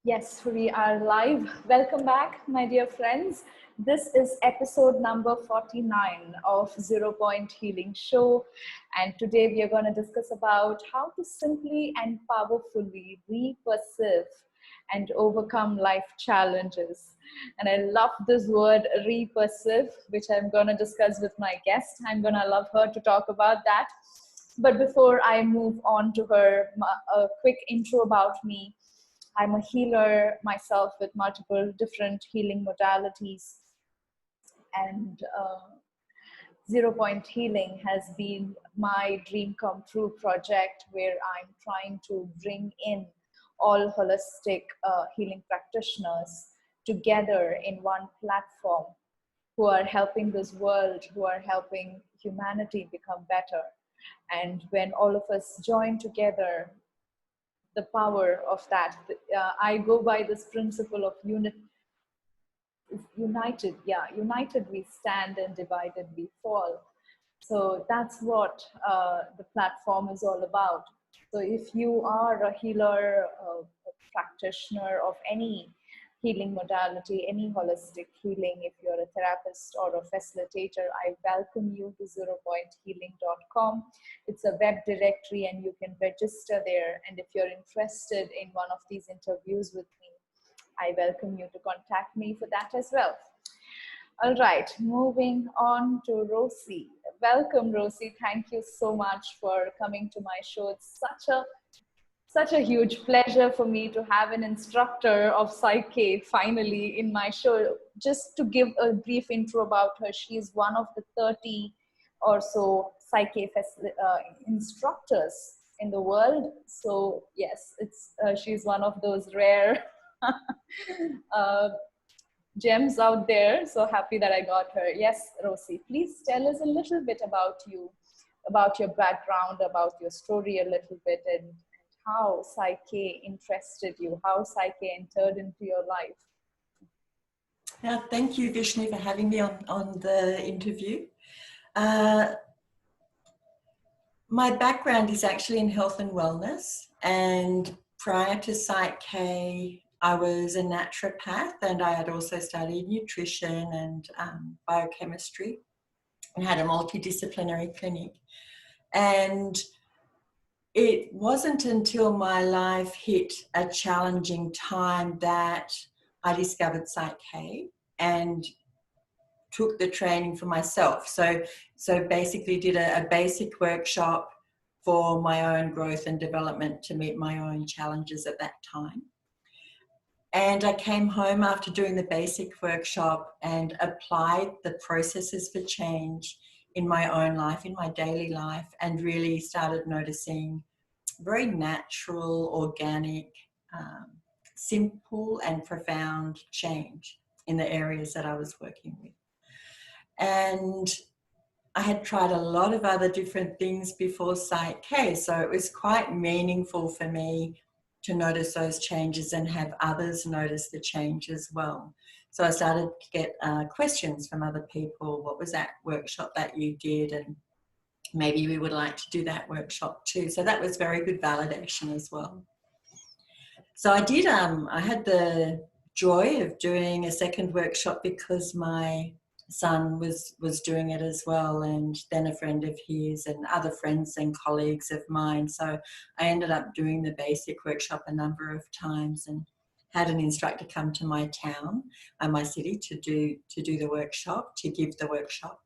Yes, we are live. Welcome back, my dear friends. This is episode number 49 of Zero Point Healing Show. And today we are going to discuss about how to simply and powerfully re-perceive and overcome life challenges. And I love this word re-perceive, which I'm going to discuss with my guest. I'm going to love her to talk about that. But before I move on to her, a quick intro about me. I'm a healer myself with multiple different healing modalities, and Zero Point Healing has been my dream come true project where I'm trying to bring in all holistic healing practitioners together in one platform who are helping this world, who are helping humanity become better. And when all of us join together, the power of that. I go by this principle of united we stand and divided we fall. So that's what the platform is all about. So if you are a healer, a practitioner of any healing modality, any holistic healing, if you're a therapist or a facilitator, I welcome you to zeropointhealing.com. It's a web directory and you can register there. And if you're interested in one of these interviews with me, I welcome you to contact me for that as well. All right, moving on to Rosie. Welcome, Rosie. Thank you so much for coming to my show. It's such a huge pleasure for me to have an instructor of PSYCH-K finally in my show. Just to give a brief intro about her, she's one of the 30 or so PSYCH-K instructors in the world. So yes, she's one of those rare gems out there. So happy that I got her. Yes, Rosie, please tell us a little bit about you, about your background, about your story a little bit, and how PSYCH-K interested you, how PSYCH-K entered into your life. Yeah, thank you, Vishnu, for having me on the interview. My background is actually in health and wellness, and prior to PSYCH-K, I was a naturopath, and I had also studied nutrition and biochemistry and had a multidisciplinary clinic. And it wasn't until my life hit a challenging time that I discovered PSYCH-K and took the training for myself. So basically did a basic workshop for my own growth and development to meet my own challenges at that time. And I came home after doing the basic workshop and applied the processes for change in my own life, in my daily life, and really started noticing very natural, organic, simple and profound change in the areas that I was working with. And I had tried a lot of other different things before PSYCH-K, so it was quite meaningful for me to notice those changes and have others notice the change as well. So I started to get questions from other people. What was that workshop that you did? And maybe we would like to do that workshop too. So that was very good validation as well. So I did, I had the joy of doing a second workshop because my son was doing it as well, and then a friend of his and other friends and colleagues of mine. So I ended up doing the basic workshop a number of times and had an instructor come to my town and my city to do the workshop, to give the workshop.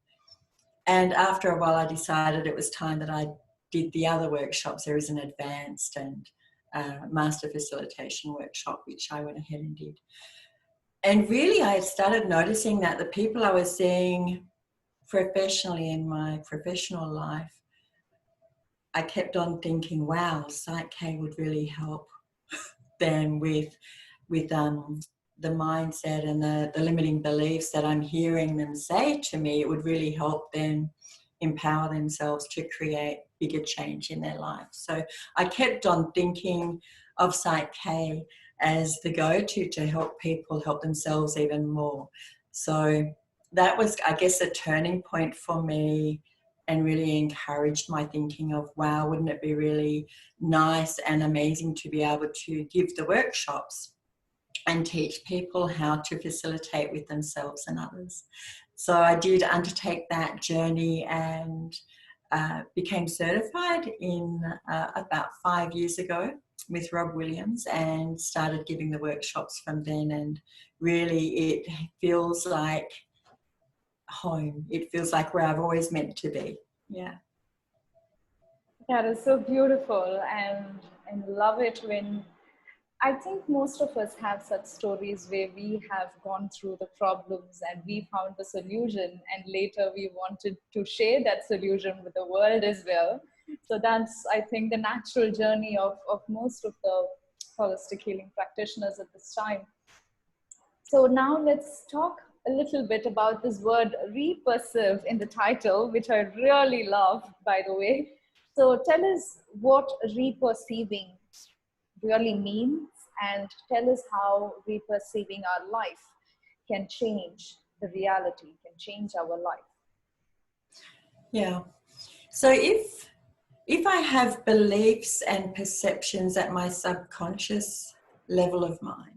And after a while I decided it was time that I did the other workshops. There is an advanced and master facilitation workshop, which I went ahead and did. And really I started noticing that the people I was seeing professionally in my professional life, I kept on thinking, wow, PSYCH-K would really help them with the mindset and the limiting beliefs that I'm hearing them say to me. It would really help them empower themselves to create bigger change in their life. So I kept on thinking of PSYCH-K as the go-to to help people help themselves even more. So that was, I guess, a turning point for me and really encouraged my thinking of, wow, wouldn't it be really nice and amazing to be able to give the workshops and teach people how to facilitate with themselves and others. So I did undertake that journey and became certified in about 5 years ago with Rob Williams, and started giving the workshops from then. And really it feels like home. It feels like where I've always meant to be. Yeah. That is so beautiful, and love it when I think most of us have such stories where we have gone through the problems and we found the solution, and later we wanted to share that solution with the world as well. So that's, I think, the natural journey of most of the holistic healing practitioners at this time. So now let's talk a little bit about this word repursive in the title, which I really love, by the way. So tell us what reperceiving really means, and tell us how reperceiving our life can change the reality, can change our life. Yeah. So if I have beliefs and perceptions at my subconscious level of mind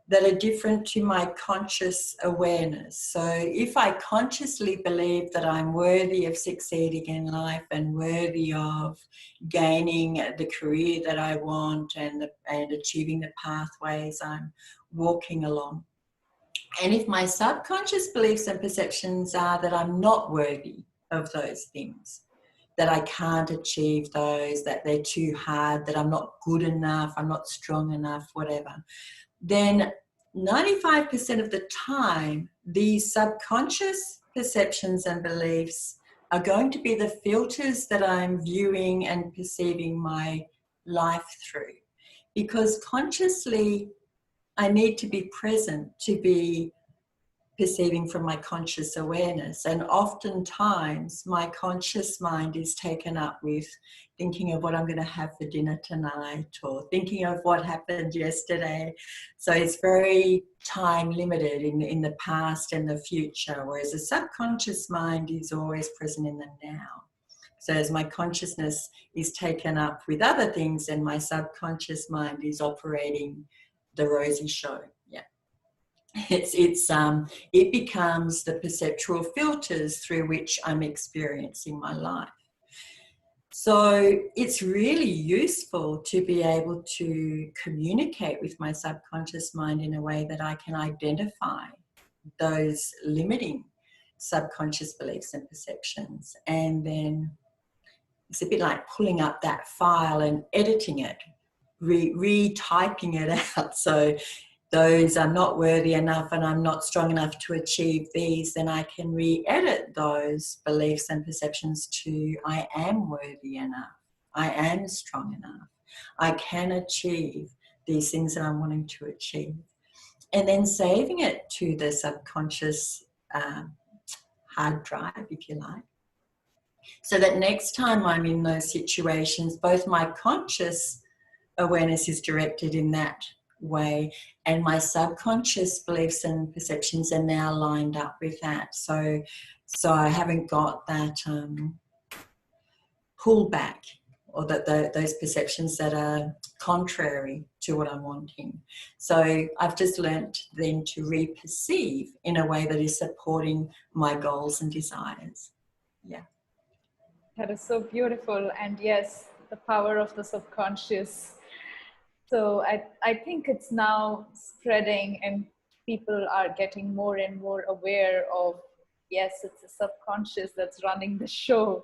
that are different to my conscious awareness. So if I consciously believe that I'm worthy of succeeding in life and worthy of gaining the career that I want and achieving the pathways I'm walking along, and if my subconscious beliefs and perceptions are that I'm not worthy of those things, that I can't achieve those, that they're too hard, that I'm not good enough, I'm not strong enough, whatever, then 95% of the time, these subconscious perceptions and beliefs are going to be the filters that I'm viewing and perceiving my life through. Because consciously, I need to be present to be perceiving from my conscious awareness. And oftentimes my conscious mind is taken up with thinking of what I'm going to have for dinner tonight, or thinking of what happened yesterday. So it's very time limited in the past and the future, whereas the subconscious mind is always present in the now. So as my consciousness is taken up with other things, and my subconscious mind is operating the Rosie show. Yeah. It becomes the perceptual filters through which I'm experiencing my life. So it's really useful to be able to communicate with my subconscious mind in a way that I can identify those limiting subconscious beliefs and perceptions. And then it's a bit like pulling up that file and editing it, retyping it out. So those are not worthy enough and I'm not strong enough to achieve these, then I can re-edit those beliefs and perceptions to I am worthy enough, I am strong enough, I can achieve these things that I'm wanting to achieve. And then saving it to the subconscious hard drive, if you like, so that next time I'm in those situations, both my conscious awareness is directed in that way, and my subconscious beliefs and perceptions are now lined up with that. So I haven't got that pullback, or that those perceptions that are contrary to what I'm wanting. So I've just learnt then to reperceive in a way that is supporting my goals and desires. Yeah. That is so beautiful. And yes, the power of the subconscious. So I think it's now spreading, and people are getting more and more aware of, yes, it's the subconscious that's running the show,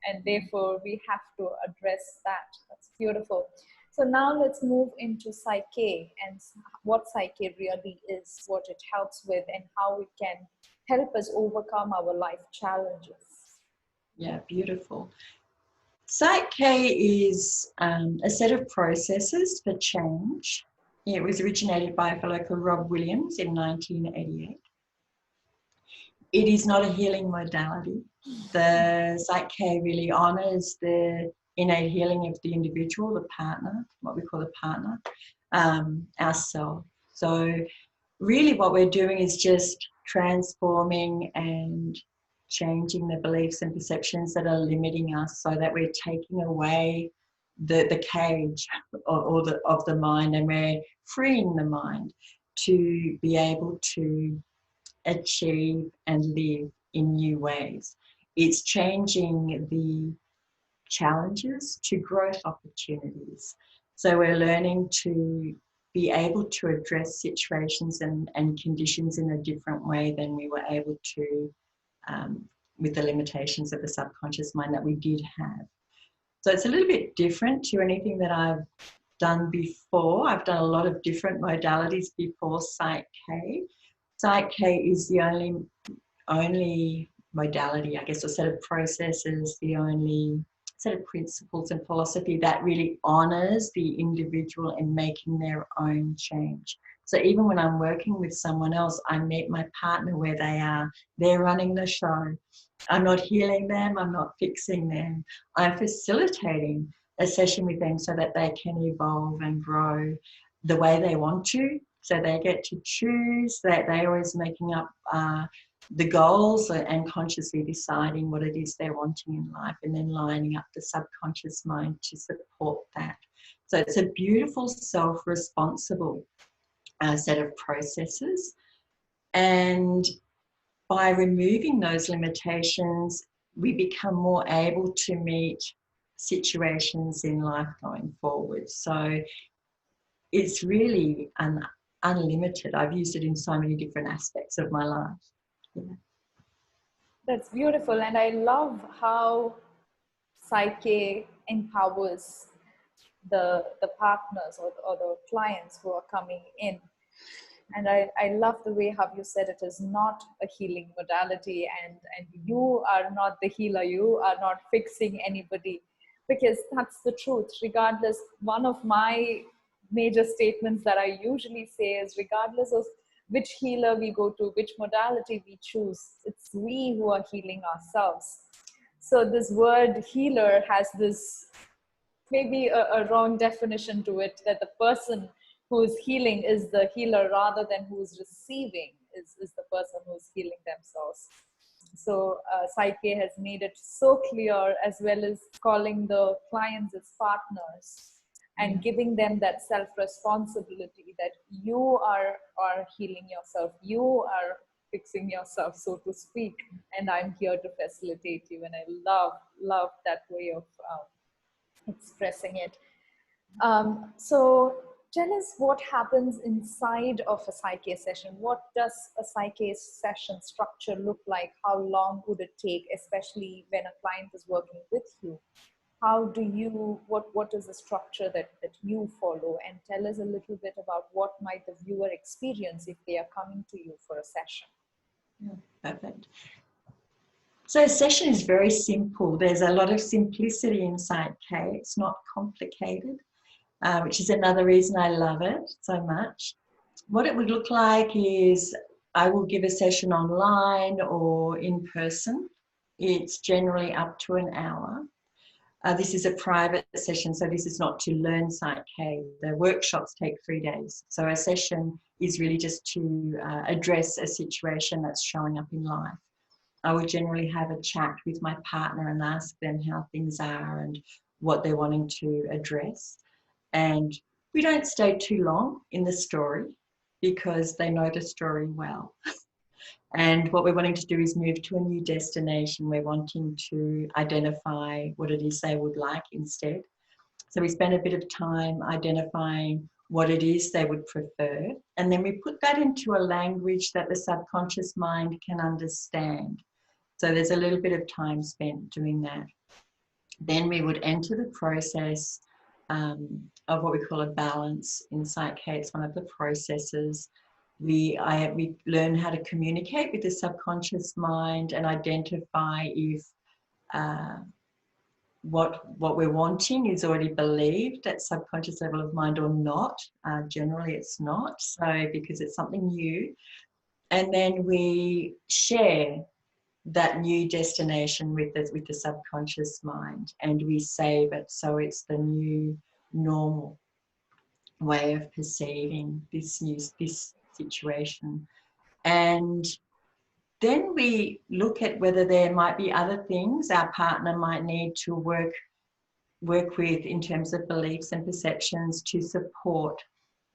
and therefore we have to address that. That's beautiful. So now let's move into PSYCH-K and what PSYCH-K really is, what it helps with, and how it can help us overcome our life challenges. Yeah, beautiful. PSYCH-K is a set of processes for change. It was originated by a fellow called Rob Williams in 1988. It is not a healing modality. The PSYCH-K really honours the innate healing of the individual, the partner, what we call the partner, ourselves. So really what we're doing is just transforming and changing the beliefs and perceptions that are limiting us, so that we're taking away the cage of the mind, and we're freeing the mind to be able to achieve and live in new ways. It's changing the challenges to growth opportunities. So we're learning to be able to address situations and conditions in a different way than we were able to with the limitations of the subconscious mind that we did have. So it's a little bit different to anything that I've done before. I've done a lot of different modalities before PSYCH-K. PSYCH-K is the only modality, I guess, or set of processes, the only set of principles and philosophy that really honours the individual in making their own change. So even when I'm working with someone else, I meet my partner where they are. They're running the show. I'm not healing them. I'm not fixing them. I'm facilitating a session with them so that they can evolve and grow the way they want to. So they get to choose, that they're always making up the goals and consciously deciding what it is they're wanting in life, and then lining up the subconscious mind to support that. So it's a beautiful self-responsible set of processes. And by removing those limitations, we become more able to meet situations in life going forward. So it's really unlimited. I've used it in so many different aspects of my life. Yeah. That's beautiful. And I love how PSYCH-K empowers the partners or the clients who are coming in. And I love the way how you said it is not a healing modality, and you are not the healer, you are not fixing anybody, because that's the truth. Regardless, one of my major statements that I usually say is, regardless of which healer we go to, which modality we choose, it's we who are healing ourselves. So this word healer has this maybe a wrong definition to it, that the person who is healing is the healer rather than who is receiving is the person who is healing themselves. So PSYCH-K has made it so clear, as well as calling the clients as partners and giving them that self-responsibility, that you are healing yourself, you are fixing yourself, so to speak, and I'm here to facilitate you. And I love that way of expressing it. So tell us what happens inside of a PSYCH-K session. What does a PSYCH-K session structure look like? How long would it take, especially when a client is working with you? How do you, what is the structure that you follow? And tell us a little bit about what might the viewer experience if they are coming to you for a session. Yeah, perfect. So a session is very simple. There's a lot of simplicity in PSYCH-K. It's not complicated, which is another reason I love it so much. What it would look like is I will give a session online or in person. It's generally up to an hour. This is a private session, so this is not to learn PSYCH-K. The workshops take 3 days. So a session is really just to address a situation that's showing up in life. I would generally have a chat with my partner and ask them how things are and what they're wanting to address. And we don't stay too long in the story because they know the story well. And what we're wanting to do is move to a new destination. We're wanting to identify what it is they would like instead. So we spend a bit of time identifying what it is they would prefer. And then we put that into a language that the subconscious mind can understand. So there's a little bit of time spent doing that. Then we would enter the process of what we call a balance in PSYCH-K. It's one of the processes. We learn how to communicate with the subconscious mind and identify if what we're wanting is already believed at subconscious level of mind or not. Generally it's not, so because it's something new. And then we share that new destination with the subconscious mind, and we save it so it's the new normal way of perceiving this situation. And then we look at whether there might be other things our partner might need to work work with in terms of beliefs and perceptions to support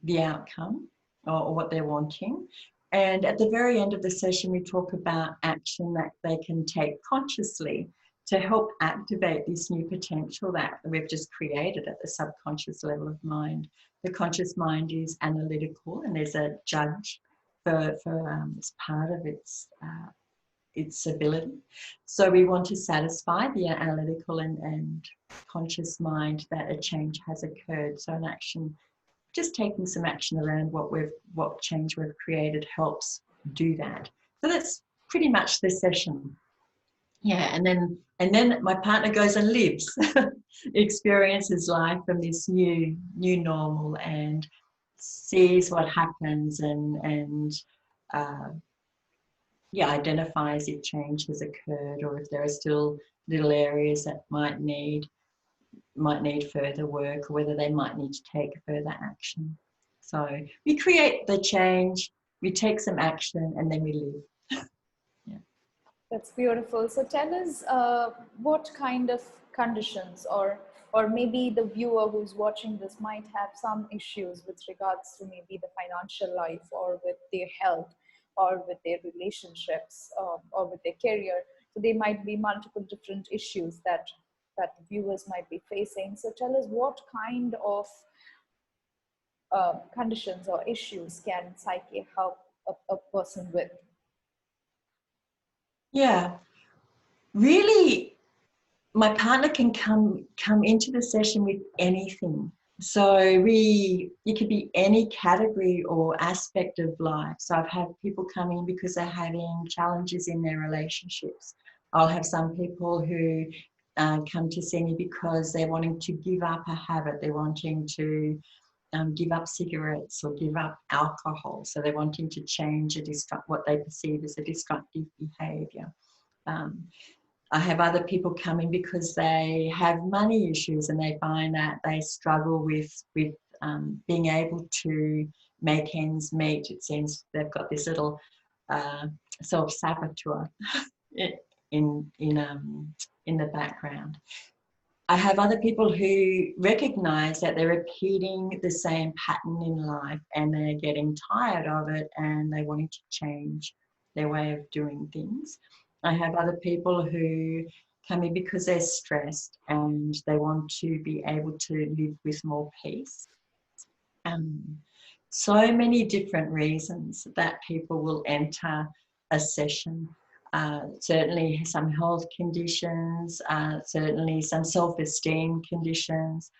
the outcome or what they're wanting. And at the very end of the session, we talk about action that they can take consciously to help activate this new potential that we've just created at the subconscious level of mind. The conscious mind is analytical, and there's a judge for it's part of its ability. So we want to satisfy the analytical and conscious mind that a change has occurred. So an action, just taking some action around what change we've created helps do that. So that's pretty much the session. Yeah, and then my partner goes and lives, experiences life from this new normal, and sees what happens and identifies if change has occurred, or if there are still little areas that might need further work, or whether they might need to take further action. So we create the change, we take some action, and then we live. Yeah. That's beautiful. So tell us what kind of conditions, or maybe the viewer who's watching this might have some issues with regards to maybe the financial life, or with their health, or with their relationships, or with their career. So there might be multiple different issues that the viewers might be facing. So tell us, what kind of conditions or issues can PSYCH-K help a person with? Yeah, really, my partner can come into the session with anything. So it could be any category or aspect of life. So I've had people come in because they're having challenges in their relationships. I'll have some people who come to see me because they're wanting to give up a habit. They're wanting to give up cigarettes or give up alcohol. So they're wanting to change what they perceive as a destructive behaviour. I have other people coming because they have money issues, and they find that they struggle with being able to make ends meet. It seems they've got this little self-saboteur in the background. I have other people who recognise that they're repeating the same pattern in life, and they're getting tired of it, and they're wanting to change their way of doing things. I have other people who come in because they're stressed and they want to be able to live with more peace. So many different reasons that people will enter a session. Certainly some health conditions, certainly some self-esteem conditions.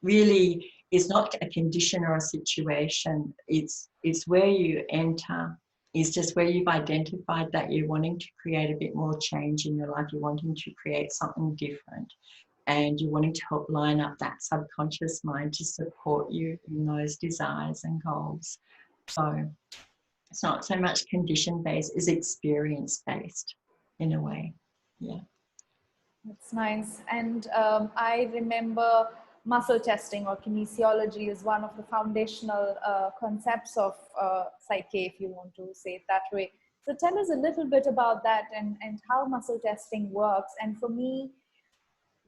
Really, it's not a condition or a situation. It's where you enter. It's just where you've identified that you're wanting to create a bit more change in your life. You're wanting to create something different, and you're wanting to help line up that subconscious mind to support you in those desires and goals. So it's not so much condition-based as experience-based in a way. Yeah. That's nice. And I remember muscle testing or kinesiology is one of the foundational concepts of PSYCH-K, if you want to say it that way. So tell us a little bit about that, and how muscle testing works. And for me,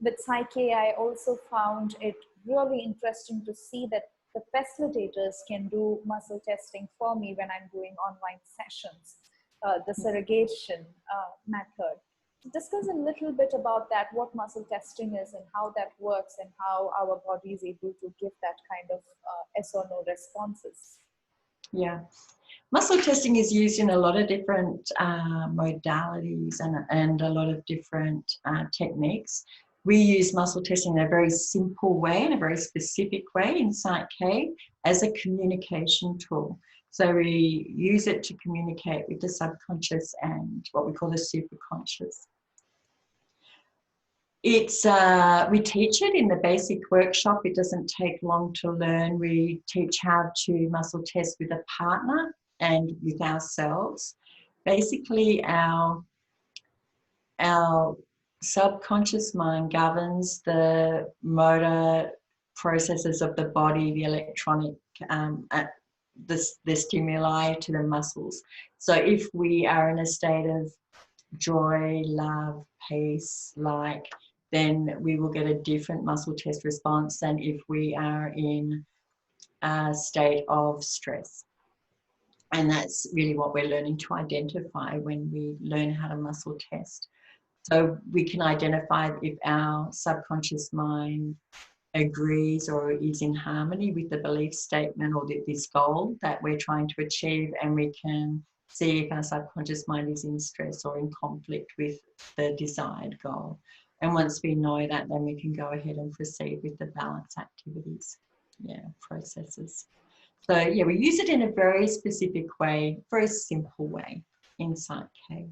with PSYCH-K, I also found it really interesting to see that the facilitators can do muscle testing for me when I'm doing online sessions, the surrogation method. Discuss a little bit about that, what muscle testing is and how that works, and how our body is able to give that kind of yes or no responses. Yeah. Muscle testing is used in a lot of different modalities and a lot of different techniques. We use muscle testing in a very simple way, in a very specific way in PSYCH-K as a communication tool. So we use it to communicate with the subconscious and what we call the superconscious. We teach it in the basic workshop. It doesn't take long to learn. We teach how to muscle test with a partner and with ourselves. Basically, our subconscious mind governs the motor processes of the body, the electronic, the stimuli to the muscles. So if we are in a state of joy, love, peace, like then we will get a different muscle test response than if we are in a state of stress. And that's really what we're learning to identify when we learn how to muscle test. So we can identify if our subconscious mind agrees or is in harmony with the belief statement or this goal that we're trying to achieve, and we can see if our subconscious mind is in stress or in conflict with the desired goal. And once we know that, then we can go ahead and proceed with the balance activities, processes. So we use it in a very specific way, very simple way in PSYCH-K.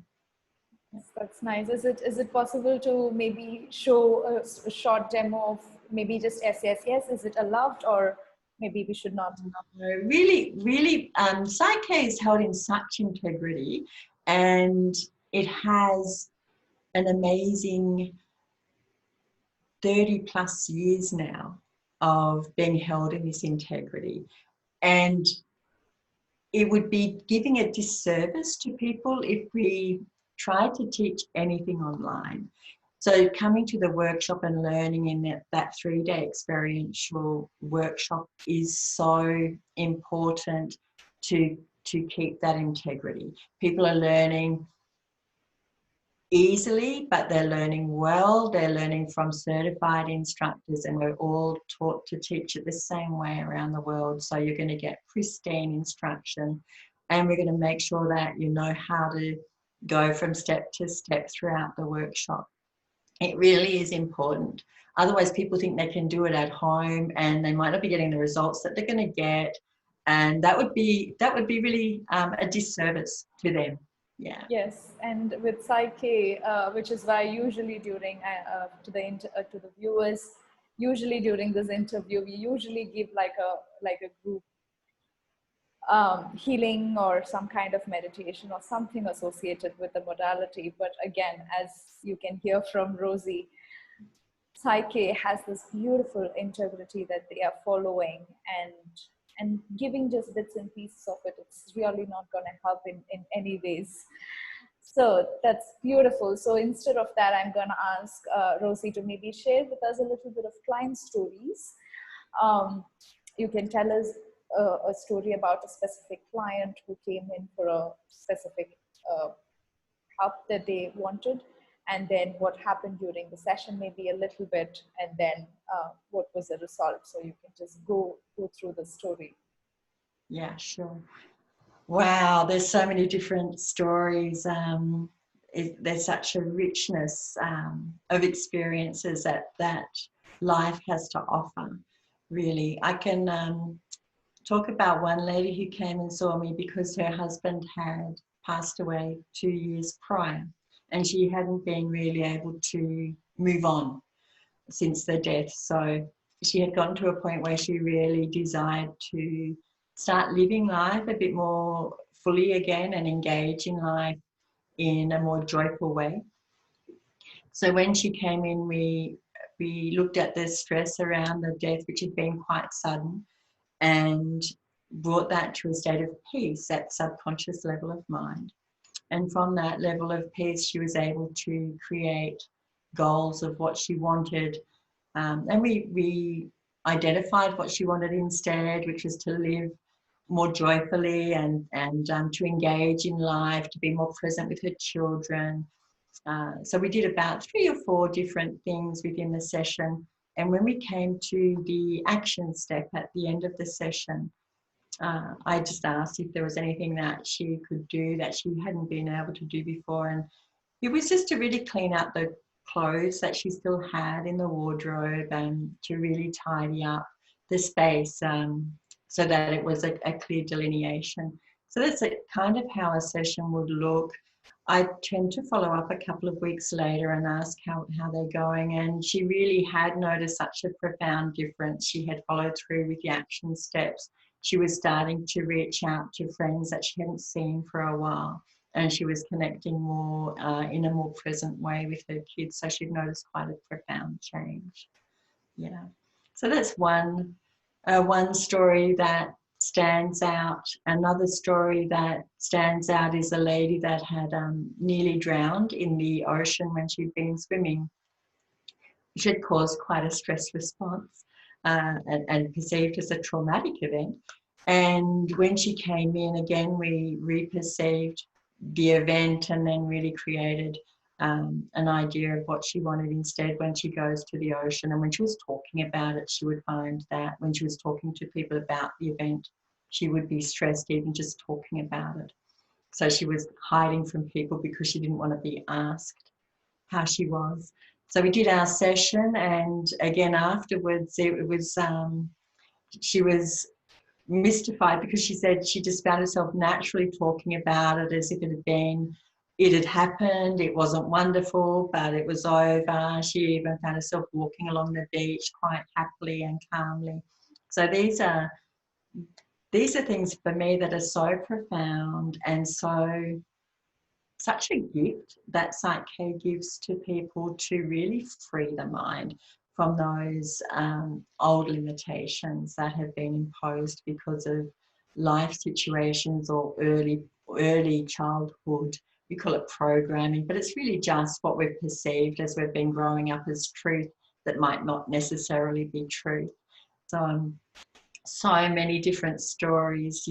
That's nice. Is it possible to maybe show a short demo of maybe just yes, yes, yes? Is it allowed, or maybe we should not? Really, PSYCH-K is held in such integrity, and it has an amazing 30 plus years now of being held in this integrity. And it would be giving a disservice to people if we tried to teach anything online. So coming to the workshop and learning in that 3-day experiential workshop is so important to keep that integrity. People are learning easily, but they're learning well. They're learning from certified instructors, and we're all taught to teach it the same way around the world. So you're going to get pristine instruction, and we're going to make sure that you know how to go from step to step throughout the workshop. It really is important. Otherwise, people think they can do it at home and they might not be getting the results that they're going to get, and that would be really a disservice to them. Yeah. Yes, and with PSYCH-K, which is why usually during to the viewers, usually during this interview, we usually give like a group healing or some kind of meditation or something associated with the modality. But again, as you can hear from Rosie, PSYCH-K has this beautiful integrity that they are following, and giving just bits and pieces of it, it's really not going to help in any ways. So that's beautiful. So instead of that, I'm going to ask Rosie to maybe share with us a little bit of client stories. You can tell us a story about a specific client who came in for a specific help that they wanted, and then what happened during the session, maybe a little bit, and then what was the result. So you can just go through the story. Yeah, sure. Wow, there's so many different stories. There's such a richness of experiences that life has to offer, really. I can talk about one lady who came and saw me because her husband had passed away 2 years prior, and she hadn't been really able to move on since the death. So she had gotten to a point where she really desired to start living life a bit more fully again and engage in life in a more joyful way. So when she came in, we looked at the stress around the death, which had been quite sudden, and brought that to a state of peace at subconscious level of mind. And from that level of peace, she was able to create goals of what she wanted. And we identified what she wanted instead, which was to live more joyfully and to engage in life, to be more present with her children. So we did about 3 or 4 different things within the session. And when we came to the action step at the end of the session, I just asked if there was anything that she could do that she hadn't been able to do before. And it was just to really clean up the clothes that she still had in the wardrobe and to really tidy up the space so that it was a clear delineation. So that's kind of how a session would look. I tend to follow up a couple of weeks later and ask how they're going, and she really had noticed such a profound difference. She had followed through with the action steps. She was starting to reach out to friends that she hadn't seen for a while, and she was connecting more in a more present way with her kids. So she'd noticed quite a profound change. Yeah. So that's one story that stands out. Another story that stands out is a lady that had nearly drowned in the ocean when she'd been swimming. which had caused quite a stress response and perceived as a traumatic event. And when she came in, again, we reperceived the event and then really created an idea of what she wanted instead when she goes to the ocean. And when she was talking about it, she would find that when she was talking to people about the event, she would be stressed even just talking about it. So she was hiding from people because she didn't want to be asked how she was. So we did our session, and again afterwards it was she was mystified because she said she just found herself naturally talking about it as if it had happened. It wasn't wonderful, but it was over. She even found herself walking along the beach quite happily and calmly. So these are things for me that are so profound and such a gift that PSYCH-K gives to people to really free the mind from those old limitations that have been imposed because of life situations or early childhood. We call it programming, but it's really just what we've perceived as we've been growing up as truth that might not necessarily be truth. So many different stories,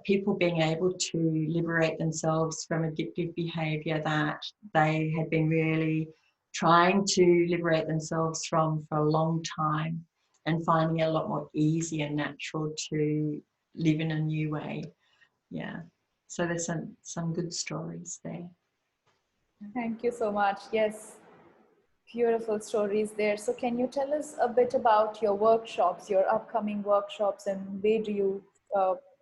people being able to liberate themselves from addictive behaviour that they had been really trying to liberate themselves from for a long time, and finding it a lot more easy and natural to live in a new way. Yeah. So there's some good stories there. Thank you so much. Yes, beautiful stories there. So can you tell us a bit about your workshops, your upcoming workshops, and where do you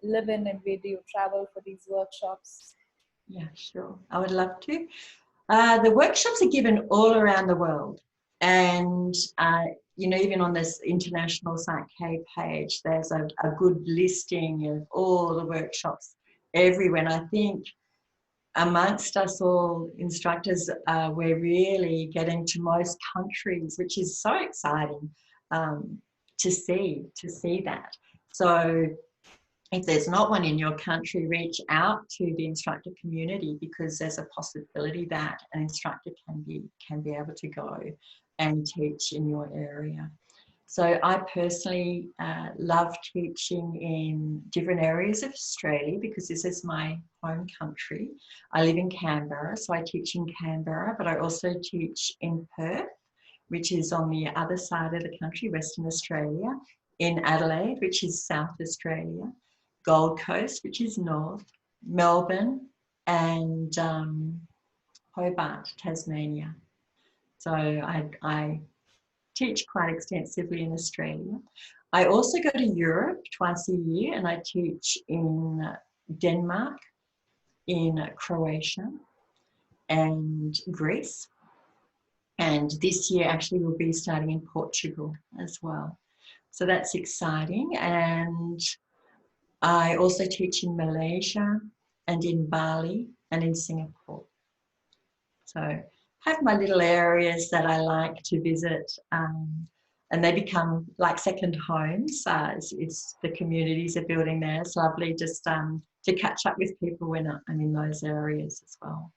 live in and where do you travel for these workshops? Yeah, sure. I would love to. The workshops are given all around the world. And, even on this international PSYCH-K page, there's a good listing of all the workshops everywhere. And I think amongst us all instructors, we're really getting to most countries, which is so exciting to see that. So if there's not one in your country, reach out to the instructor community, because there's a possibility that an instructor can be able to go and teach in your area. So I personally love teaching in different areas of Australia because this is my home country. I live in Canberra, so I teach in Canberra, but I also teach in Perth, which is on the other side of the country, Western Australia, in Adelaide, which is South Australia, Gold Coast, which is North, Melbourne, and Hobart, Tasmania. So I teach quite extensively in Australia. I also go to Europe twice a year, and I teach in Denmark, in Croatia, and Greece. And this year actually we'll be starting in Portugal as well. So that's exciting. And I also teach in Malaysia and in Bali and in Singapore. So I have my little areas that I like to visit, and they become like second homes. It's the communities are building there. It's lovely just to catch up with people when I'm in those areas as well.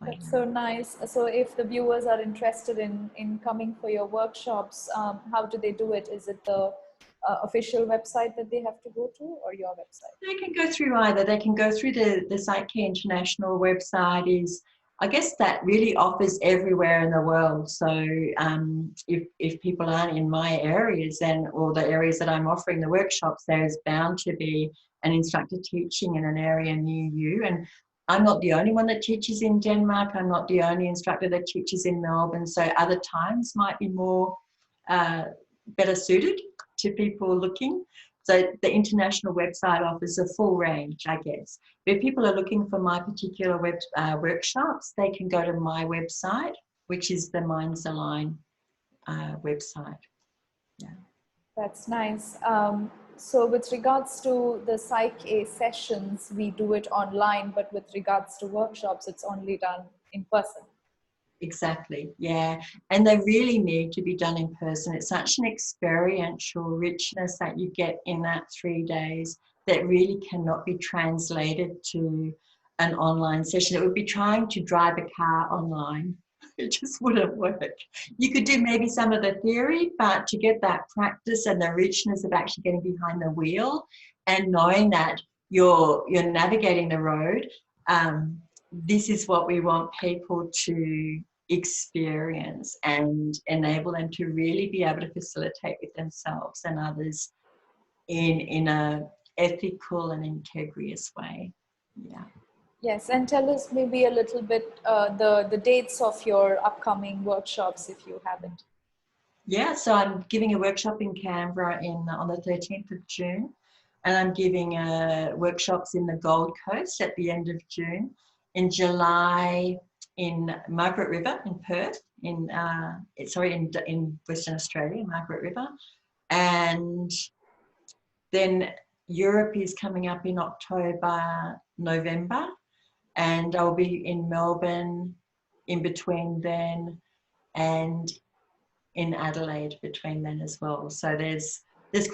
That's so nice. So if the viewers are interested in coming for your workshops, how do they do it? Is it the official website that they have to go to, or your website? They can go through either. They can go through the PSYCH-K International website. I guess that really offers everywhere in the world. So if people aren't in my areas or the areas that I'm offering the workshops, there's bound to be an instructor teaching in an area near you. And I'm not the only one that teaches in Denmark. I'm not the only instructor that teaches in Melbourne. So other times might be more better suited to people looking. So the international website offers a full range, I guess. But if people are looking for my particular workshops, they can go to my website, which is the Minds Align website. Yeah. That's nice. So with regards to the PSYCH-K sessions, we do it online, but with regards to workshops, it's only done in person. Exactly, yeah. And they really need to be done in person. It's such an experiential richness that you get in that 3 days that really cannot be translated to an online session. It would be trying to drive a car online. It just wouldn't work. You could do maybe some of the theory, but to get that practice and the richness of actually getting behind the wheel and knowing that you're navigating the road, this is what we want people to experience and enable them to really be able to facilitate with themselves and others in a ethical and integrous way. Yeah. Yes, and tell us maybe a little bit the dates of your upcoming workshops if you haven't. Yeah, so I'm giving a workshop in Canberra on the 13th of June, and I'm giving workshops in the Gold Coast at the end of June. In July, in Margaret River in Perth, in Western Australia, Margaret River, and then Europe is coming up in October, November, and I'll be in Melbourne in between then, and in Adelaide between then as well. So there's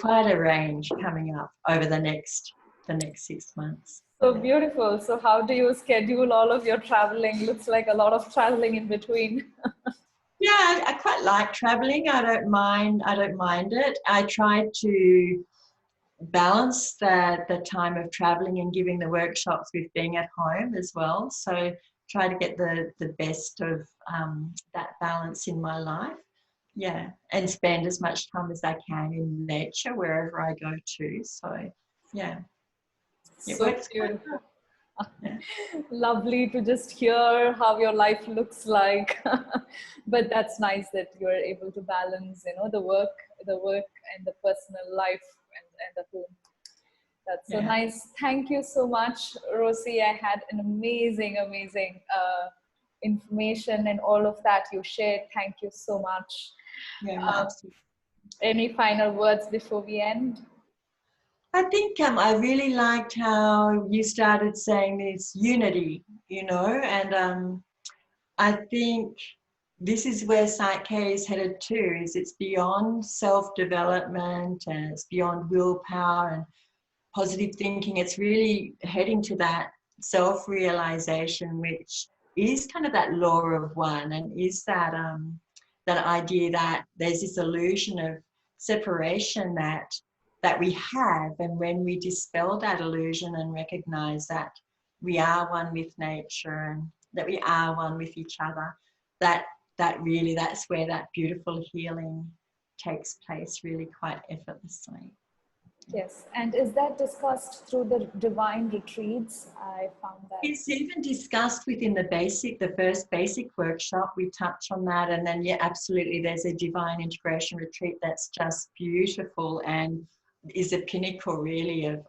quite a range coming up over the next 6 months. So beautiful. So how do you schedule all of your traveling? Looks like a lot of traveling in between. Yeah, I quite like traveling. I don't mind it. I try to balance the time of traveling and giving the workshops with being at home as well. So try to get the best of that balance in my life. Yeah, and spend as much time as I can in nature wherever I go to. So yeah, it So works quite beautiful. well. Yeah. Lovely to just hear how your life looks like. But that's nice that you're able to balance, the work and the personal life and the home. That's so Yeah. nice. Thank you so much, Rosie. I had an amazing information and all of that you shared. Thank you so much. Yeah, Uh, absolutely. any final words before we end? I think I really liked how you started saying this unity, and I think this is where PSYCH-K is headed to, is it's beyond self-development and it's beyond willpower and positive thinking. It's really heading to that self-realization, which is kind of that law of one, and is that idea that there's this illusion of separation that we have, and when we dispel that illusion and recognize that we are one with nature and that we are one with each other, that's where that beautiful healing takes place really quite effortlessly. Yes. And is that discussed through the divine retreats? I found that. It's even discussed within the first basic workshop. We touch on that, and then absolutely, there's a divine integration retreat that's just beautiful and is a pinnacle really of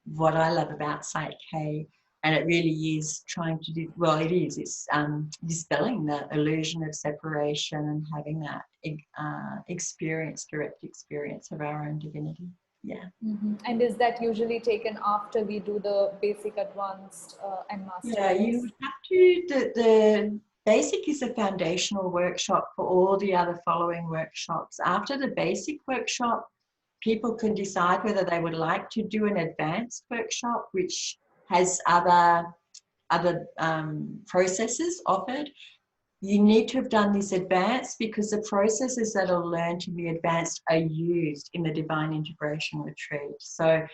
what I love about PSYCH-K. And it really is trying to do, well, it's dispelling the illusion of separation and having that direct experience of our own divinity. Yeah. Mm-hmm. And is that usually taken after we do the basic, advanced, and master Yeah, you levels? would have to, the basic is a foundational workshop for all the other following workshops. After the basic workshop, people can decide whether they would like to do an advanced workshop, which has other processes offered. You need to have done this advanced because the processes that are learned in the advanced are used in the divine integration retreat. So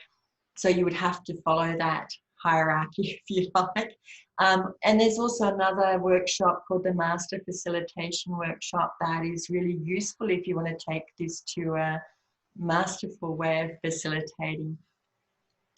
you would have to follow that hierarchy, if you like. And there's also another workshop called the Master Facilitation Workshop that is really useful if you want to take this to a masterful way of facilitating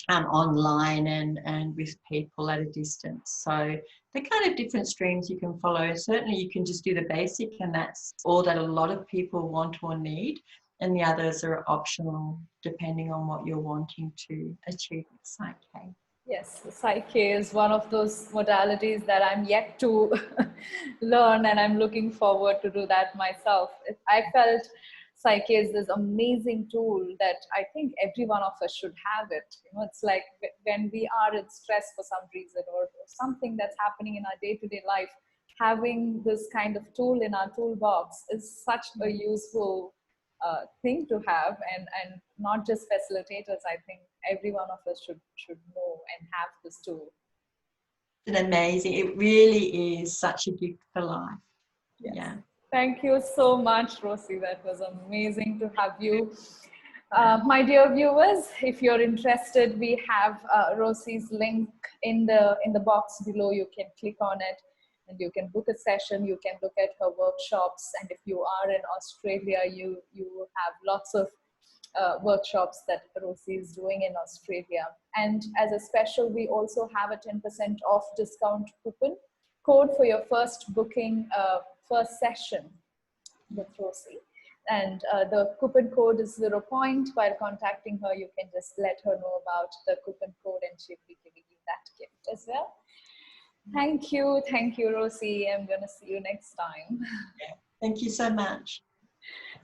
online and with people at a distance. So they're kind of different streams you can follow. Certainly you can just do the basic, and that's all that a lot of people want or need. And the others are optional depending on what you're wanting to achieve with PSYCH-K. Yes, PSYCH-K is one of those modalities that I'm yet to learn, and I'm looking forward to do that myself. I felt PSYCH-K is this amazing tool that I think every one of us should have it. It's like when we are in stress for some reason or something that's happening in our day-to-day life, having this kind of tool in our toolbox is such a useful thing to have, and not just facilitators. I think every one of us should know and have this tool. It's amazing. It really is such a gift for life. Yes. Yeah. Thank you so much, Rosie. That was amazing to have you. My dear viewers, if you're interested, we have Rosie's link in the box below. You can click on it and you can book a session. You can look at her workshops. And if you are in Australia, you have lots of workshops that Rosie is doing in Australia. And as a special, we also have a 10% off discount coupon code for your first booking, first session with Rosie. And the coupon code is 0 point. While contacting her, you can just let her know about the coupon code and she'll be giving you that gift as well. Thank you, Rosie. I'm gonna see you next time. Yeah. Thank you so much.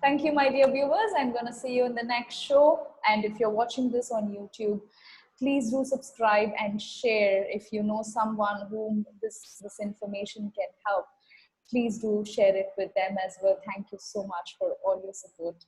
Thank you, my dear viewers. I'm gonna see you in the next show. And if you're watching this on YouTube, please do subscribe and share. If you know someone whom this information can help, please do share it with them as well. Thank you so much for all your support.